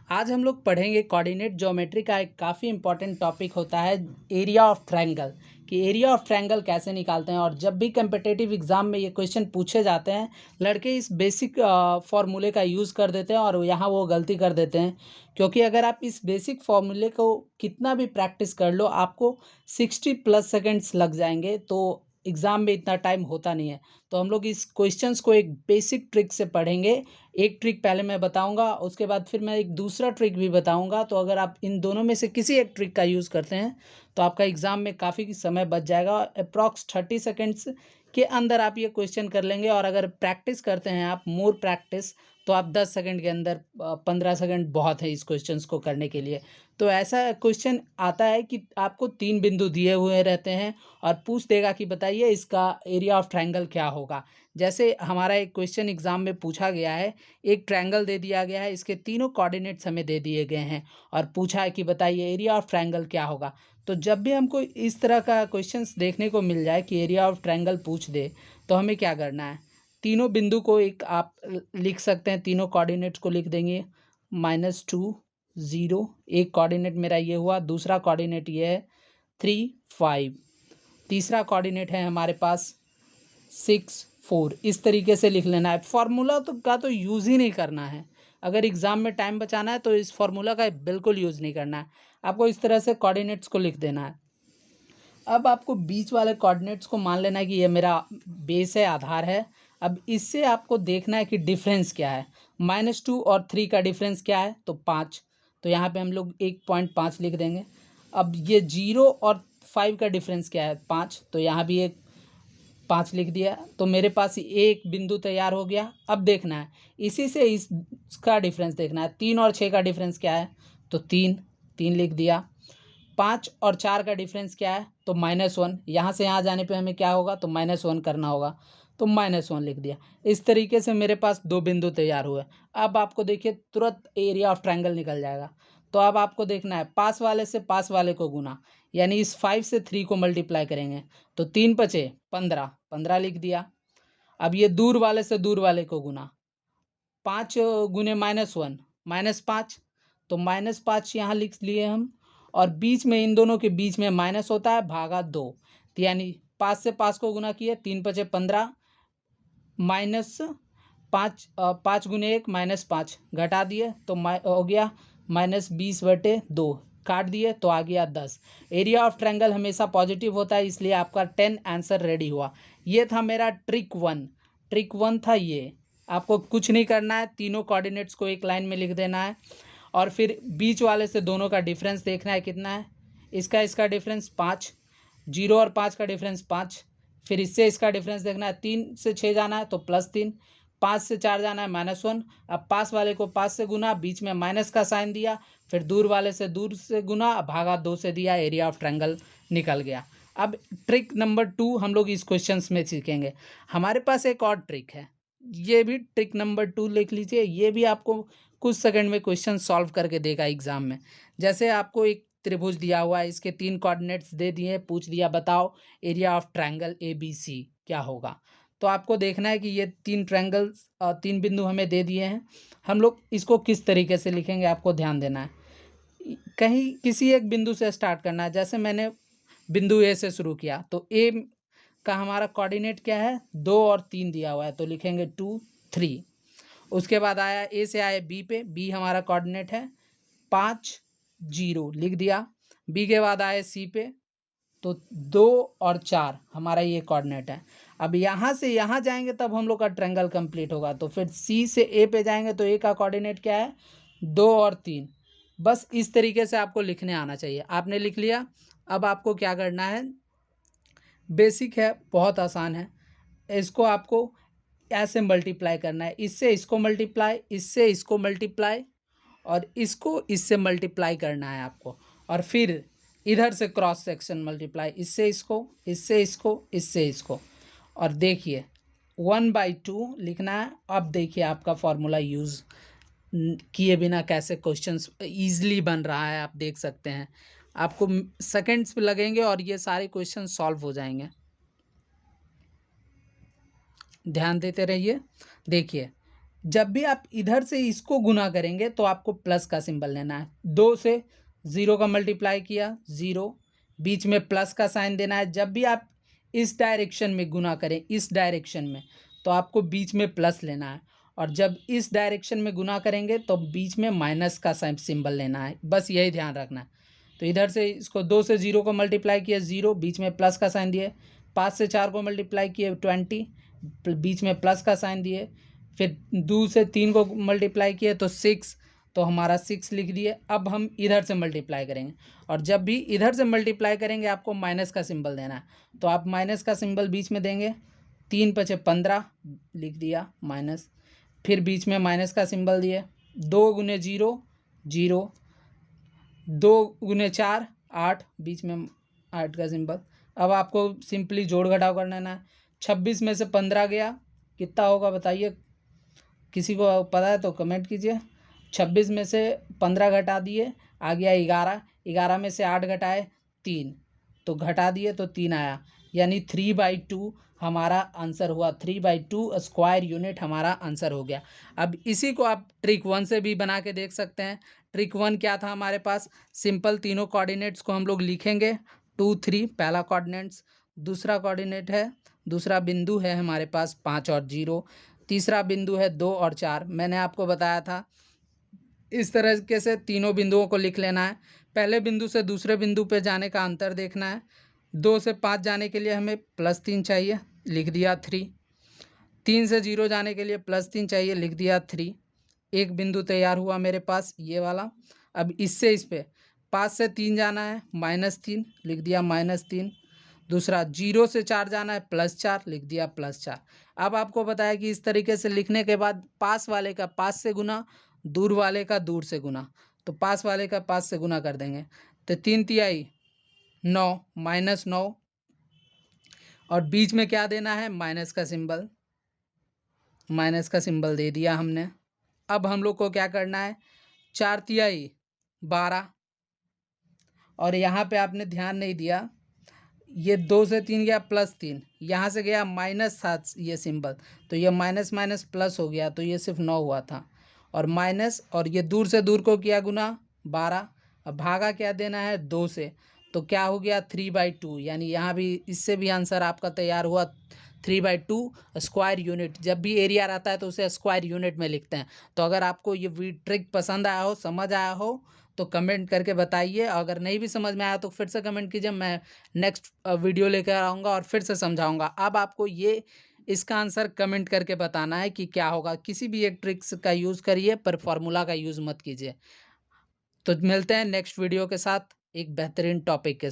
आज हम लोग पढ़ेंगे कोऑर्डिनेट ज्योमेट्री का एक काफ़ी इंपॉर्टेंट टॉपिक होता है एरिया ऑफ ट्रायंगल, कि एरिया ऑफ ट्रायंगल कैसे निकालते हैं। और जब भी कम्पिटिटिव एग्जाम में ये क्वेश्चन पूछे जाते हैं, लड़के इस बेसिक फॉर्मूले का यूज़ कर देते हैं और यहाँ वो गलती कर देते हैं। क्योंकि अगर आप इस बेसिक फॉर्मूले को कितना भी प्रैक्टिस कर लो, आपको 60+ सेकेंड्स लग जाएंगे, तो एग्ज़ाम में इतना टाइम होता नहीं है। तो हम लोग इस क्वेश्चंस को एक बेसिक ट्रिक से पढ़ेंगे। एक ट्रिक पहले मैं बताऊंगा, उसके बाद फिर मैं एक दूसरा ट्रिक भी बताऊंगा। तो अगर आप इन दोनों में से किसी एक ट्रिक का यूज़ करते हैं तो आपका एग्ज़ाम में काफ़ी समय बच जाएगा। अप्रॉक्स 30 सेकेंड्स के अंदर आप ये क्वेश्चन कर लेंगे। और अगर प्रैक्टिस करते हैं आप, मोर प्रैक्टिस, तो आप 10 सेकंड के अंदर 15 सेकंड बहुत है इस क्वेश्चंस को करने के लिए। तो ऐसा क्वेश्चन आता है कि आपको 3 बिंदु दिए हुए रहते हैं और पूछ देगा कि बताइए इसका एरिया ऑफ ट्रायंगल क्या होगा। जैसे हमारा एक क्वेश्चन एग्जाम में पूछा गया है, एक ट्रायंगल दे दिया गया है, इसके तीनों कोऑर्डिनेट्स हमें दे दिए गए हैं और पूछा है कि बताइए एरिया ऑफ ट्रायंगल क्या होगा। तो जब भी हमको इस तरह का क्वेश्चंस देखने को मिल जाए कि एरिया ऑफ ट्रायंगल पूछ दे, तो हमें क्या करना है, तीनों बिंदु को एक आप लिख सकते हैं, तीनों कोऑर्डिनेट्स को लिख देंगे। -2 0, एक कोऑर्डिनेट मेरा ये हुआ, दूसरा कोऑर्डिनेट ये है 3 5, तीसरा कोऑर्डिनेट है हमारे पास 6 4। इस तरीके से लिख लेना है। फार्मूला का यूज़ ही नहीं करना है। अगर एग्ज़ाम में टाइम बचाना है तो इस फार्मूला का बिल्कुल यूज़ नहीं करना है। आपको इस तरह से कोऑर्डिनेट्स को लिख देना है। अब आपको बीच वाले कोऑर्डिनेट्स को मान लेना है कि ये मेरा बेस है, आधार है। अब इससे आपको देखना है कि डिफरेंस क्या है। -2 और 3 का डिफरेंस क्या है, तो 5। तो यहाँ पे हम लोग 1.5 लिख देंगे। अब ये 0 और 5 का डिफरेंस क्या है, 5। तो यहाँ भी एक 5 लिख दिया। तो मेरे पास एक बिंदु तैयार हो गया। अब देखना है इसी से इसका डिफरेंस देखना है। 3 और 6 का डिफरेंस क्या है, तो 3 3 लिख दिया। 5 और 4 का डिफरेंस क्या है, तो -1। यहाँ से यहाँ जाने पे हमें क्या होगा, तो -1 करना होगा, तो -1 लिख दिया। इस तरीके से मेरे पास 2 बिंदु तैयार हुए। अब आपको देखिए तुरंत एरिया ऑफ ट्रायंगल निकल जाएगा। तो अब आपको देखना है पास वाले से पास वाले को गुना, यानी इस 5 से 3 को मल्टीप्लाई करेंगे तो 3 पचे 15, 15 लिख दिया। अब ये दूर वाले से दूर वाले को गुना, 5 गुने -1 -5, तो -5 यहाँ लिख लिए हम। और बीच में, इन दोनों के बीच में माइनस होता है, भागा 2। तो यानी 5 से 5 को गुना किए, 3 पचे 15, -5, 5 गुने 1 -5, घटा दिए तो हो गया -20/2, काट दिए तो आ गया 10। एरिया ऑफ ट्रायंगल हमेशा पॉजिटिव होता है, इसलिए आपका 10 आंसर रेडी हुआ। ये था मेरा ट्रिक 1। ट्रिक 1 था ये। आपको कुछ नहीं करना है, तीनों कोऑर्डिनेट्स को एक लाइन में लिख देना है और फिर बीच वाले से दोनों का डिफरेंस देखना है कितना है। इसका डिफरेंस 5, 0 और 5 का डिफरेंस 5। फिर इससे इसका डिफरेंस देखना है, 3 से 6 जाना है तो +3, 5 से 4 जाना है -1। अब पास वाले को 5 से गुना, बीच में माइनस का साइन दिया, फिर दूर वाले से दूर से गुना, भागा 2 से दिया, एरिया ऑफ ट्रायंगल निकल गया। अब ट्रिक नंबर 2 हम लोग इस क्वेश्चंस में सीखेंगे। हमारे पास एक और ट्रिक है, ये भी ट्रिक नंबर 2 लिख लीजिए। ये भी आपको कुछ सेकंड में क्वेश्चन सॉल्व करके देगा एग्जाम में। जैसे आपको एक त्रिभुज दिया हुआ है, इसके 3 कोऑर्डिनेट्स दे दिए, पूछ दिया बताओ एरिया ऑफ ट्रायंगल ABC क्या होगा। तो आपको देखना है कि ये 3 ट्रायंगल्स, 3 बिंदु हमें दे दिए हैं। हम लोग इसको किस तरीके से लिखेंगे, आपको ध्यान देना है। कहीं किसी एक बिंदु से स्टार्ट करना है। जैसे मैंने बिंदु ए से शुरू किया, तो ए का हमारा कोऑर्डिनेट क्या है, 2 और 3 दिया हुआ है, तो लिखेंगे 2 3। उसके बाद आया ए से आए बी पे, बी हमारा कोऑर्डिनेट है 5 0, लिख दिया। बी के बाद आए सी पे, तो 2 और 4 हमारा ये कोऑर्डिनेट है। अब यहाँ से यहाँ जाएंगे तब हम लोग का ट्रायंगल कंप्लीट होगा। तो फिर सी से ए पे जाएंगे तो ए का कोऑर्डिनेट क्या है, 2 और 3। बस इस तरीके से आपको लिखने आना चाहिए। आपने लिख लिया। अब आपको क्या करना है, बेसिक है, बहुत आसान है। इसको आपको ऐसे मल्टीप्लाई करना है, इससे इसको मल्टीप्लाई, इससे इसको मल्टीप्लाई और इसको इससे मल्टीप्लाई करना है आपको। और फिर इधर से क्रॉस सेक्शन मल्टीप्लाई, इससे इसको, इससे इसको, इससे इसको। और देखिए 1/2 लिखना है। अब देखिए आपका फॉर्मूला यूज़ किए बिना कैसे क्वेश्चंस ईजिली बन रहा है, आप देख सकते हैं। आपको सेकंड्स लगेंगे और ये सारे क्वेश्चन सॉल्व हो जाएंगे। ध्यान देते रहिए। देखिए जब भी आप इधर से इसको गुना करेंगे तो आपको प्लस का सिंबल लेना है। 2 से 0 का मल्टीप्लाई किया 0, बीच में प्लस का साइन देना है। जब भी आप इस डायरेक्शन में गुना करें, इस डायरेक्शन में, तो आपको बीच में प्लस लेना है, और जब इस डायरेक्शन में गुना करेंगे तो बीच में माइनस का साइन सिंबल लेना है। बस यही ध्यान रखना है। तो इधर से इसको 2 से 0 को मल्टीप्लाई किया 0, बीच में प्लस का साइन दिए। 5 से 4 को मल्टीप्लाई किए 20, बीच में प्लस का साइन दिए। फिर 2 से 3 को मल्टीप्लाई किए तो 6, तो हमारा 6 लिख दिए। अब हम इधर से मल्टीप्लाई करेंगे, और जब भी इधर से मल्टीप्लाई करेंगे आपको माइनस का सिंबल देना है, तो आप माइनस का सिंबल बीच में देंगे। 3 पचे 15 लिख दिया माइनस, फिर बीच में माइनस का सिंबल दिए। 2 गुने 0 0, 2 गुने 4 8, बीच में 8 का सिंबल। अब आपको सिंपली जोड़ घटाव कर लेना है। 26 में से 15 गया, कितना होगा बताइए, किसी को पता है तो कमेंट कीजिए। 26 में से 15 घटा दिए, आ गया 11। 11 में से 8 घटाए 3, तो घटा दिए तो 3 आया, यानी 3/2 हमारा आंसर हुआ। 3/2 स्क्वायर यूनिट हमारा आंसर हो गया। अब इसी को आप ट्रिक 1 से भी बना के देख सकते हैं। ट्रिक 1 क्या था हमारे पास, सिंपल तीनों कोऑर्डिनेट्स को हम लोग लिखेंगे। 2 3 पहला कोऑर्डिनेट्स, दूसरा कोऑर्डिनेट है, दूसरा बिंदु है हमारे पास 5 और 0, तीसरा बिंदु है 2 और 4। मैंने आपको बताया था इस तरीके से तीनों बिंदुओं को लिख लेना है। पहले बिंदु से दूसरे बिंदु पे जाने का अंतर देखना है। 2 से 5 जाने के लिए हमें +3 चाहिए, लिख दिया 3। 3 से 0 जाने के लिए +3 चाहिए, लिख दिया 3। एक बिंदु तैयार हुआ मेरे पास ये वाला। अब इससे इस पे 5 से 3 जाना है -3, लिख दिया -3। दूसरा 0 से 4 जाना है +4, लिख दिया +4। अब आपको बताया कि इस तरीके से लिखने के बाद पास वाले का पास से गुना, दूर वाले का दूर से गुना। तो पास वाले का पास से गुना कर देंगे, तो 3 तिहाई 9 -9, और बीच में क्या देना है, माइनस का सिंबल। माइनस का सिंबल दे दिया हमने। अब हम लोग को क्या करना है, 4 तिहाई 12, और यहाँ पे आपने ध्यान नहीं दिया, ये 2 से 3 गया +3, यहाँ से गया -7 ये सिंबल, तो ये माइनस माइनस प्लस हो गया, तो ये सिर्फ 9 हुआ था। और माइनस, और ये दूर से दूर को किया गुना 12, अब भागा क्या देना है 2 से, तो क्या हो गया 3/2, यानी यहाँ भी इससे भी आंसर आपका तैयार हुआ 3/2 स्क्वायर यूनिट। जब भी एरिया रहता है तो उसे स्क्वायर यूनिट में लिखते हैं। तो अगर आपको ये ट्रिक पसंद आया हो, समझ आया हो, तो कमेंट करके बताइए। अगर नहीं भी समझ में आया तो फिर से कमेंट कीजिए, मैं नेक्स्ट वीडियो लेकर आऊँगा और फिर से समझाऊँगा। अब आपको ये इसका आंसर कमेंट करके बताना है कि क्या होगा। किसी भी एक ट्रिक्स का यूज़ करिए, पर फार्मूला का यूज़ मत कीजिए। तो मिलते हैं नेक्स्ट वीडियो के साथ एक बेहतरीन टॉपिक के